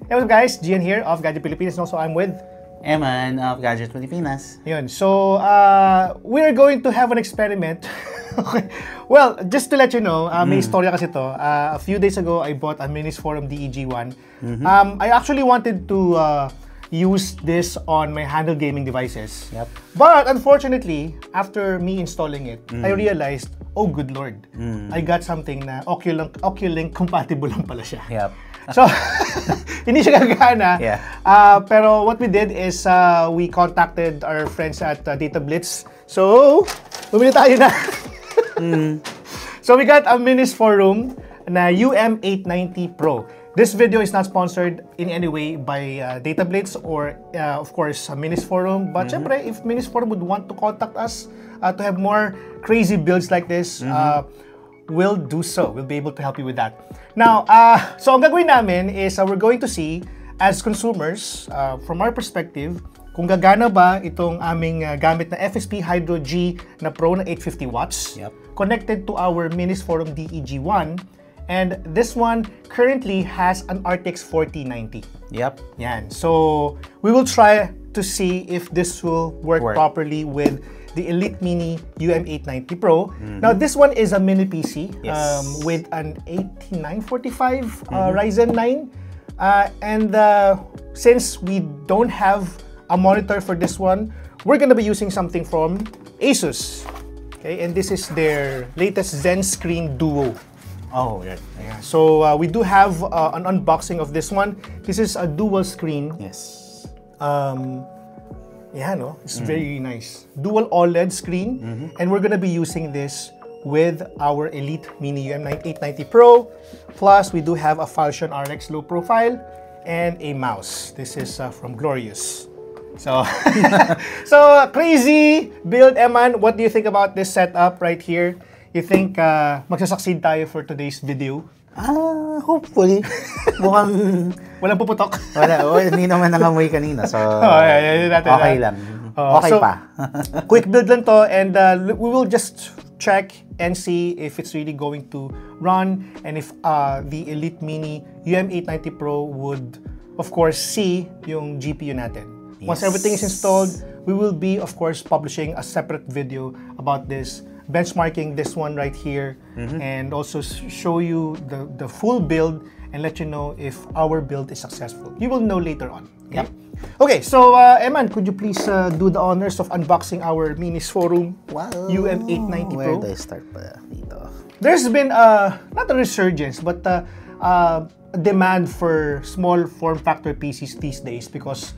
Hey, what's up guys? Gian here of Gadget Pilipinas, and also I'm with Eman of Gadget Pilipinas. Yun. So, we're going to have an experiment. Okay. Well, just to let you know, may istorya kasi to. A few days ago, I bought a Minis Forum DEG1. I actually wanted to use this on my handheld gaming devices. Yep. But unfortunately, after me installing it, I realized, oh good lord, I got something na Oculink compatible lang pala siya. Yep. So, hindi siya gagana. Yeah. Pero what we did is we contacted our friends at Data Blitz. So, bumili tayo na. So, we got a Minis Forum na UM890 Pro. This video is not sponsored in any way by Data Blitz or, of course, Minis Forum. But syempre, if Minis Forum would want to contact us to have more crazy builds like this, we'll do so. We'll be able to help you with that. Now, so ang gagawin namin is we're going to see, as consumers, from our perspective, kung gagana ba itong aming gamit na FSP Hydro G na Pro na 850 watts, connected to our Minis Forum DEG1, and this one currently has an RTX 4090. Yep. Yan. So, we will try to see if this will work properly with the Elite Mini UM890 Pro. Now, this one is a mini PC with an 8945 Ryzen 9. And since we don't have a monitor for this one, we're gonna be using something from Asus. Okay, and this is their latest Zen Screen Duo. Oh, yeah. So we do have an unboxing of this one. This is a dual screen. Yes. Yeah, no, it's very nice. Dual OLED screen, and we're gonna be using this with our Elite Mini UM890 Pro. Plus, we do have a Falcon RX low profile and a mouse. This is from Glorious. So, so crazy build, Eman. What do you think about this setup right here? You think magsasucceed tayo for today's video? Hopefully. Mukhang Walang puputok. wala. Hindi naman nangamoy kanina. So, okay lang. Okay so, pa. Quick build lang to, and we will just check and see if it's really going to run, and if the Elite Mini UM890 Pro would, of course, see yung GPU natin. Once everything is installed, we will be, of course, publishing a separate video about this, benchmarking this one right here, and also show you the full build and let you know if our build is successful. You will know later on. Okay? Okay, so Eman, could you please do the honors of unboxing our Minis Forum UM890 Pro? Where do I start pa dito? There's been not a resurgence, but a demand for small form factor PCs these days because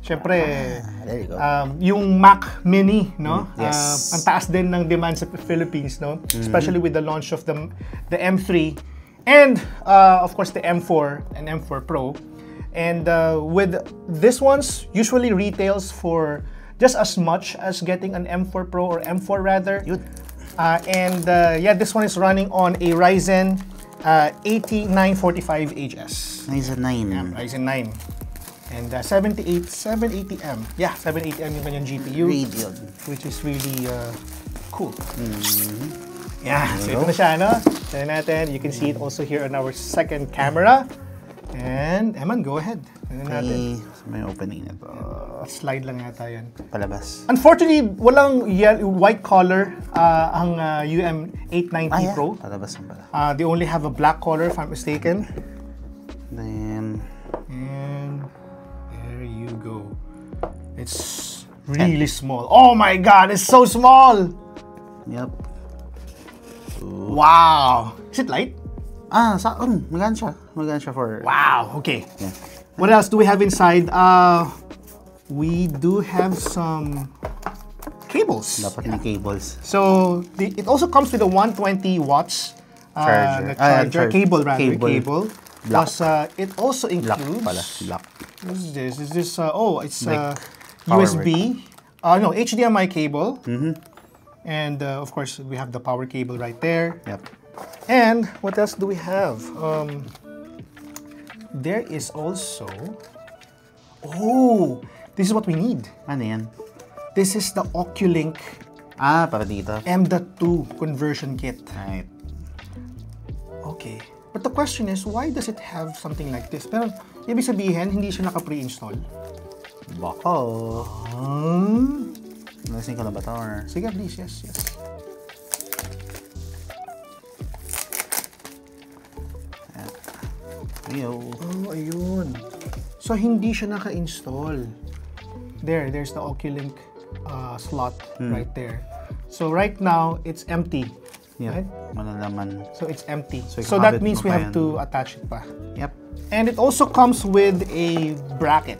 syempre, there you go. yung Mac Mini, no? Yes. Ang taas din ng demand sa Philippines, no? Especially with the launch of the M3 and of course the M4 and M4 Pro. And with this ones, usually retails for just as much as getting an M4 Pro or M4 rather. And yeah, this one is running on a Ryzen 8945HS. Ryzen 9. Yeah, Ryzen 9. And 780M. Yeah, 780M yung kanyang GPU. Radeon. Which is really cool. Yeah, so ito na siya, no? Tignan natin. You can see it also here on our second camera. And, Eman, go ahead. Tignan natin. May opening na to. Slide lang yata yan. Palabas. Unfortunately, walang white color ang UM890 Pro. Palabas ang pala. They only have a black color, if I'm mistaken. Then, And there you go. It's really small. Oh my god, it's so small! yep. Wow! Is it light? Maganda siya. Maganda siya for... Wow, okay. Yeah. What else do we have inside? We do have some cables. Dapat may cables. So, it also comes with a 120 watts charger. Cable, rather. Cable. Black. Plus, it also includes... Black pala. Black. What is this? Is this, it's Like USB. No, HDMI cable. And of course, we have the power cable right there. Yep. And what else do we have? There is also... Oh! This is what we need. Ano yan? This is the Oculink Para dito. M.2 conversion kit. Right. Okay. But But the question is, why does it have something like this? Pero, ibig sabihin, hindi siya naka-pre-install. Bako. Nalasing ko na ba ito? Or... Sige, please. Yes. Yo. Oh, ayun. So, hindi siya naka-install. There's the Oculink slot right there. So, right now, it's empty. Yep. Right? Malalaman. So, it's empty. So that means we have to attach it pa. Yep. And it also comes with a bracket.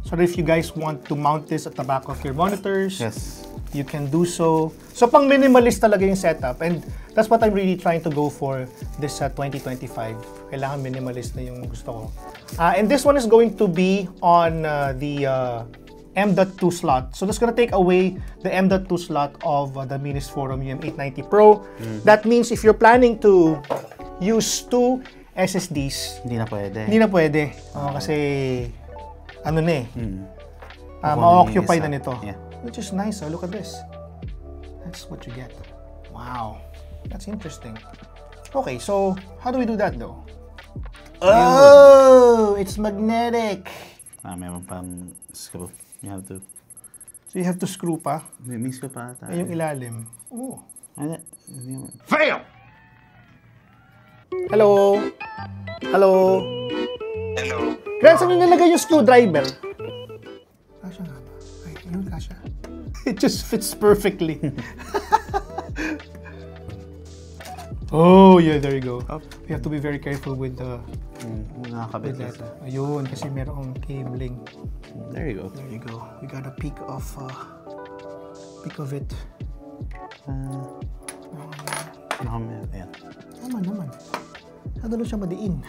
So if you guys want to mount this at the back of your monitors, yes, you can do so. So pang minimalist talaga yung setup, and that's what I'm really trying to go for this 2025. Kailangan minimalist na yung gusto ko. And this one is going to be on the M.2 slot. So that's gonna take away the M.2 slot of the Minis Forum UM890 Pro. That means if you're planning to use 2 SSDs, hindi na pwede. Hindi na pwede. Kasi ano na eh. Ma-occupy na nito. Yeah. Which is nice. Look at this. That's what you get. Wow. That's interesting. Okay, so how do we do that though? Oh, it's magnetic. Meron pang screw. You have to. So you have to screw pa? May screw pa ata. Yung ilalim. Oh. Fail! Hello? Hello? Kaya saan yung nilagay yung screwdriver? Kasha nga ba? Ay, yun kasha. It just fits perfectly. Oh, yeah, there you go. You have to be very careful with the... Nakakabit that. Ayun, kasi merong cabling. There you go. There you go. We got a peek of it. Ayan. Tama naman. Nadalo siya madiin.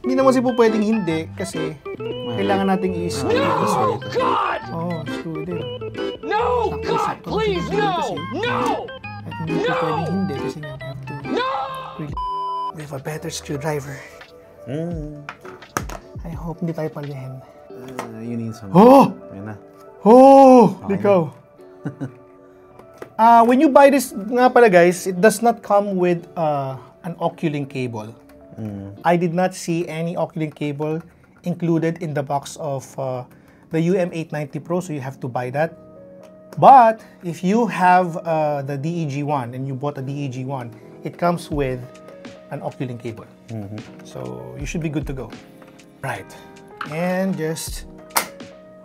Hindi naman po pwedeng hindi kasi kailangan nating i-screw. No! God! Oh, screw it in. No! God, please, no! No! At hindi po pwedeng hindi kasi nga we have to... No! We have a better screwdriver. I hope hindi tayo palihin. You need some. Oh! Ayan na. Oh! Ikaw. When you buy this, nga pala guys, it does not come with an Oculink cable. I did not see any Oculink cable included in the box of the UM890 Pro, so you have to buy that. But if you have the DEG1 and you bought a DEG1, it comes with an Oculink cable. So you should be good to go. Right. And just...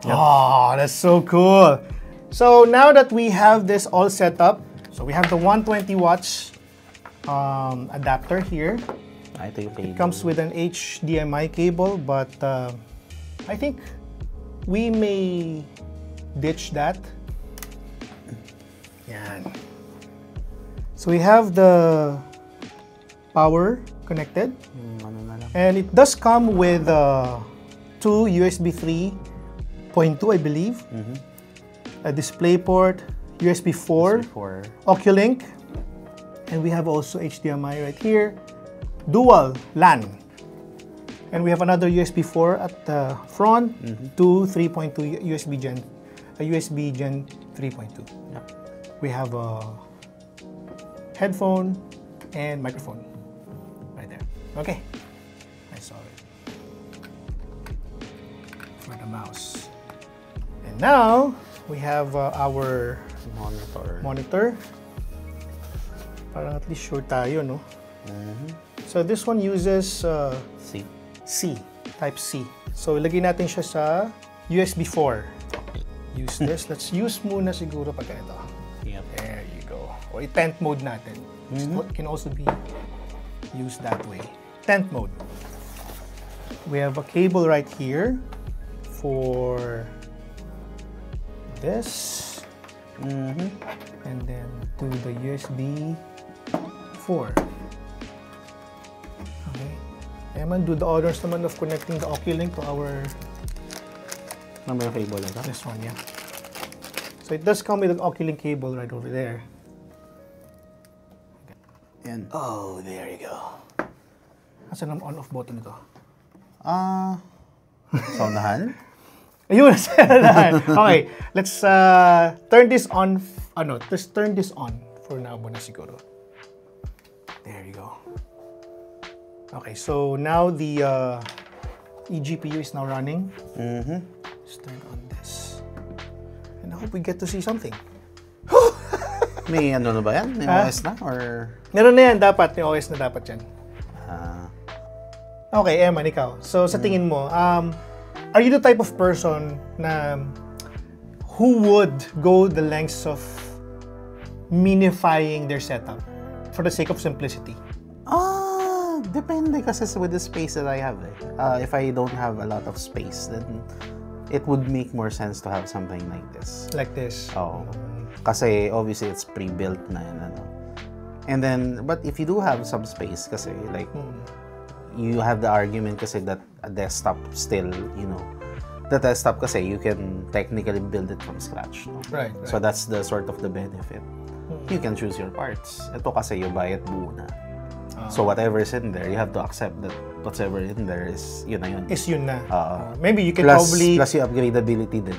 Oh, that's so cool. So now that we have this all set up, so we have the 120 watts adapter here. It comes with an HDMI cable, but I think we may ditch that. Yan. So we have the power connected, and it does come with 2 USB 3.2, I believe, a display port, USB 4, Oculink, and we have also HDMI right here, dual LAN, and we have another USB 4 at the front, to 3.2 USB Gen 3.2. We have a headphone and microphone right there. Okay, I saw it for the mouse. And now we have our monitor. Parang at least sure tayo, no? So this one uses Type C. So ilagay natin siya sa USB 4. Use this. Let's use muna siguro pag ito. There you go. O i-tent mode natin. It can also be used that way. Tent mode. We have a cable right here for this. And then to the USB 4. Okay. Eman, do the honors naman of connecting the Oculink to our... Number cable ito? This one, yeah. So it does come with an Oculink cable right over there. Yan. Oh, there you go. Asan ang on-off button ito? Saunahan? Ayun, okay, let's turn this on. Let's turn this on for now muna siguro. There you go. Okay, so now the eGPU is now running. Let's turn on this. And I hope we get to see something. May ano na ba yan? May OS na? Or... Meron na yan, dapat. May OS na dapat yan. Okay, Eman, ikaw. So, sa tingin mo, are you the type of person na who would go the lengths of minifying their setup for the sake of simplicity? Depende kasi with the space that I have. If I don't have a lot of space, then it would make more sense to have something like this. Like this? Oh. Kasi obviously it's pre-built na yan, ano. And then, but if you do have some space kasi, like, you have the argument kasi that a desktop still, you know, the desktop kasi you can technically build it from scratch. No? Right. So that's the sort of the benefit. You can choose your parts. Ito kasi you buy it buo na. So whatever is in there, you have to accept that whatever in there is yun na yun. Is yun na. Maybe you can plus probably... Plus yung upgradability din.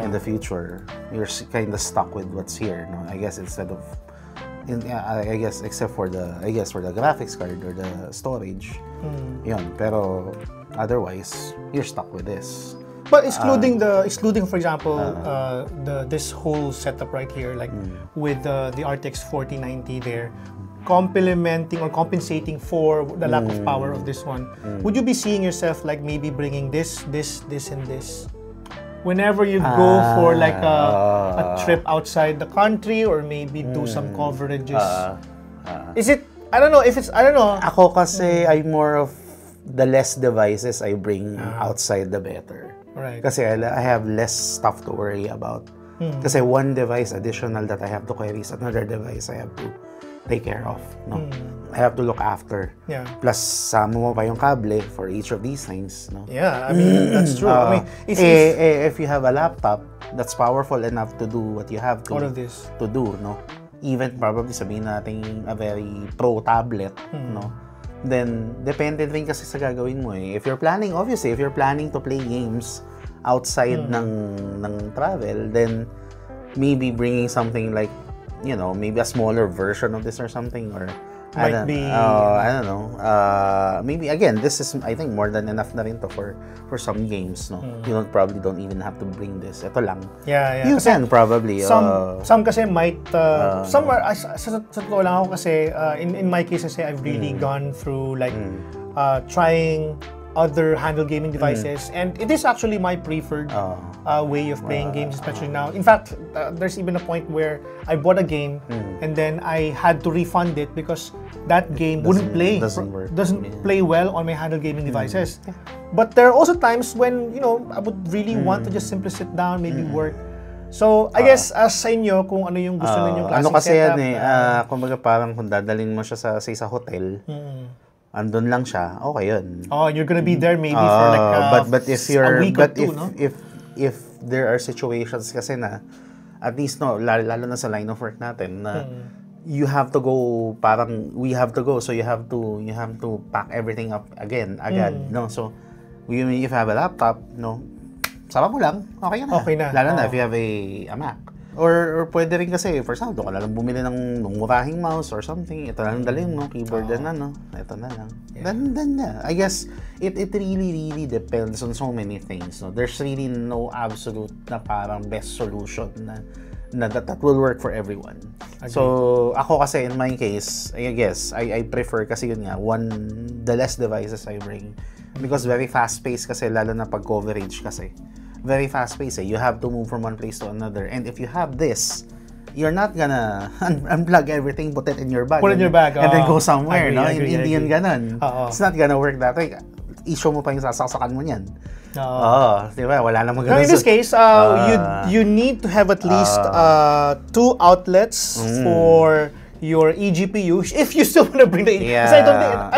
In the future, you're kind of stuck with what's here. No? I guess instead of... I guess except for the graphics card or the storage. Yun. Pero otherwise, you're stuck with this. But excluding for example, this whole setup right here, like with the RTX 4090 there, complementing or compensating for the lack of power of this one, would you be seeing yourself like maybe bringing this, and this? Whenever you go for like a trip outside the country or maybe do some coverages, is it? I don't know if it's. I don't know. Ako kasi I'm more of the less devices I bring outside the better. Right. Kasi I have less stuff to worry about. Kasi one device additional that I have to carry is another device I have to take care of. No? I have to look after. Yeah. Plus, sama mo pa yung cable for each of these things. No? Yeah, I mean, that's true. I mean, if you have a laptop that's powerful enough to do what you have to, all of this. To do, no? Even probably sabihin natin a very pro tablet, no? Then, depende rin kasi sa gagawin mo eh. If you're planning to play games outside ng travel, then maybe bringing something like, you know, maybe a smaller version of this or something, or I don't know. Maybe again, this is I think more than enough na rin to for some games, no. You probably don't even have to bring this. Ito lang. Yeah. You can probably. Some kasi might. Some are. Sa totoo lang ako kasi in my case kasi I've really gone through like trying other handheld gaming devices, and it is actually my preferred way of playing games, especially now. In fact, there's even a point where I bought a game and then I had to refund it because that game doesn't play well on my handheld gaming devices. But there are also times when, you know, I would really want to just simply sit down, maybe work. So, I guess as sa inyo, kung ano yung gusto ninyong klaseng ano kasi setup. yan kumbaga parang kung dadalhin mo siya sa hotel, andun lang siya, okay yun. Oh, you're gonna be there maybe for like but if you're, a week or two, no? If there are situations kasi na, at least no, lalo na sa line of work natin, na you have to go, parang we have to go, so you have to pack everything up agad, no? So, if you have a laptop, no, sama mo lang, okay na. Okay na. Lalo na if you have a Mac. Or pwede rin kasi, for example, doon ka lang bumili ng murahing mouse or something, ito na lang dalhin mo, keyboard na, no? Ito na lang. Yeah. Then, I guess, it really depends on so many things, no? There's really no absolute na parang best solution na that will work for everyone. Okay. So, ako kasi, in my case, I guess, I prefer kasi yun nga, the less devices I bring. Because very fast-paced kasi, lalo na pag coverage kasi. Very fast-paced. You have to move from one place to another. And if you have this, you're not gonna unplug everything, put it in your bag. Put it in your bag. And then go somewhere, no? Hindi yan ganun. It's not gonna work that way. I-show mo pa yung sasaksakan mo niyan. Di ba? Wala namang ganun. In this case, you need to have at least 2 outlets for your eGPU if you still want to bring the because I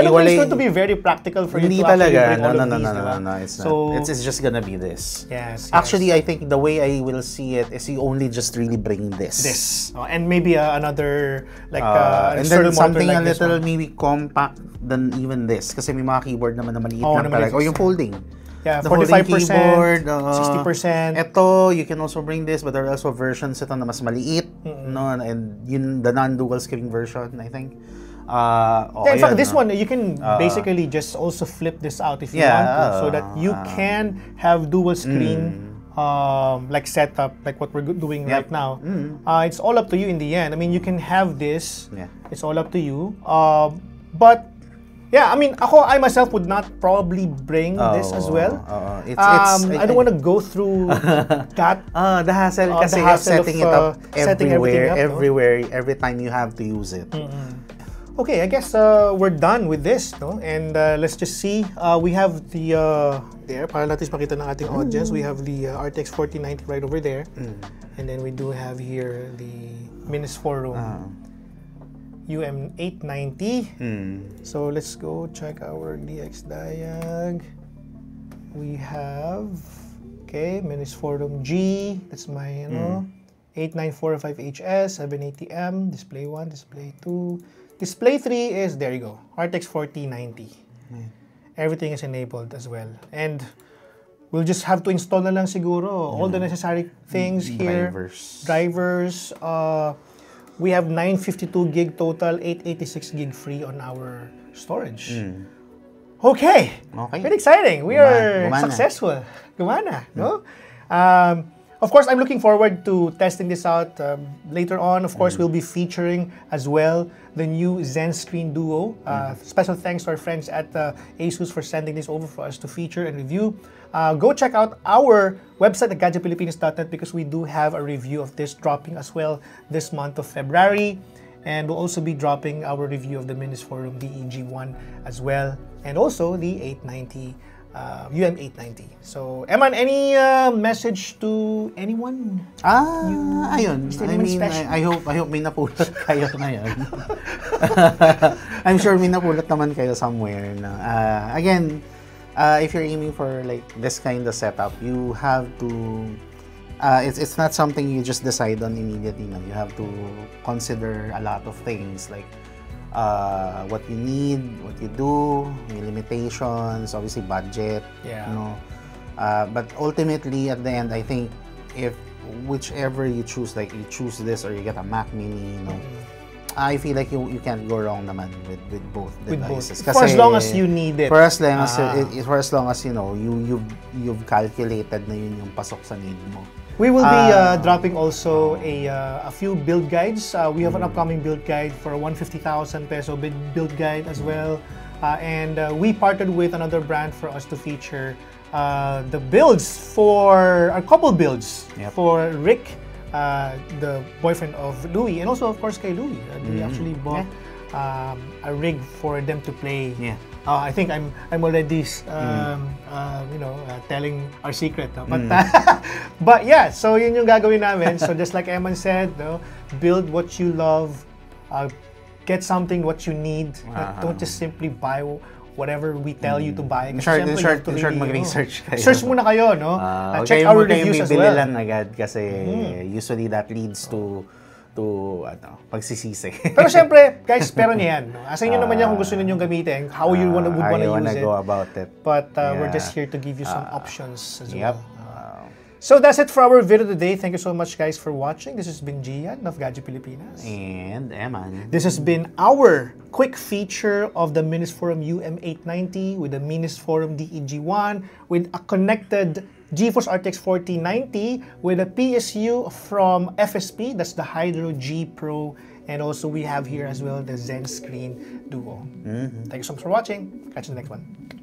don't think it's going to be very practical for you to actually bring all of these. No, it's not. It's just gonna be this. Yes. Actually, I think the way I will see it is you only just really bring this. And maybe another like and then something like a little maybe compact than even this. Kasi may mga keyboard naman na maliit lang talaga. O yung folding. Yeah, the 45%, keyboard, 60%. Ito, you can also bring this, but there are also versions ito na mas maliit, no? And the non-dual screen version, I think. Yeah, in fact, this one, you can basically just also flip this out if you want to, so that you can have dual screen like setup, like what we're doing right now. It's all up to you in the end. I mean, you can have this. It's all up to you. But yeah, I mean, I myself would not probably bring this as well. I don't want to go through that. The hassle kasi the hassle of setting of, it up setting everywhere, everything up, everywhere, every time you have to use it. Okay, I guess we're done with this, no? And let's just see. We have the there, para natin makita ng ating audience. We have the RTX 4090 right over there, and then we do have here the Minis Forum UM890. So let's go check our DX diag. We have Minis Forum G. That's my 8945HS 780M. Display 1, Display 2. Display 3 is, there you go, RTX 4090. Everything is enabled as well. And we'll just have to install na lang siguro all the necessary things here. Drivers. We have 952 gig total, 886 gig free on our storage. Okay. Very exciting. We are successful. Gumana, no? Of course, I'm looking forward to testing this out later on. Of course, we'll be featuring as well the new Zen Screen Duo. Special thanks to our friends at ASUS for sending this over for us to feature and review. Go check out our website at gadgetpilipinas.net because we do have a review of this dropping as well this month of February. And we'll also be dropping our review of the Minis Forum DEG1 as well. And also the 890 UM890. So, Eman, any message to anyone? Ayun. I mean, I hope may napulot kayo ngayon. I'm sure may napulot naman kayo somewhere. Na, again, if you're aiming for like this kind of setup, you have to. It's not something you just decide on immediately. No? You have to consider a lot of things like. What you need, what you do, your limitations, obviously budget, you know. But ultimately, at the end, I think if whichever you choose, like you choose this or you get a Mac Mini, you know, I feel like you can't go wrong naman with both devices. Kasi, for as long as you need it. For as long as you know, you've calculated na yun yung pasok sa need mo. We will be dropping also a few build guides. We have an upcoming build guide for a 150,000 peso build guide as well. And we partnered with another brand for us to feature the builds for a couple builds for Rick, the boyfriend of Louie, and also of course kay Louie. We actually bought a rig for them to play. I think I'm already telling our secret, no? But yeah, so yun yung gagawin namin. So just like Eman said, no, build what you love, get something what you need. Don't just simply buy whatever we tell you to buy. In short, mag-research kayo. Search muna kayo, no? Check our reviews as well. Lang agad kasi usually that leads to pagsisisi. Pero syempre, guys, pero niyan. No? Asa inyo naman yan kung gusto niyo gamitin, how you would wanna use it. Go about it. But we're just here to give you some options as well. So that's it for our video today. Thank you so much, guys, for watching. This has been Gian of Gadget Pilipinas. And Eman. This has been our quick feature of the Minis Forum UM890 with the Minis Forum DEG1 with a connected GeForce RTX 4090 with a PSU from FSP. That's the Hydro G Pro. And also we have here as well the Zen Screen Duo. Thank you so much for watching. Catch you in the next one.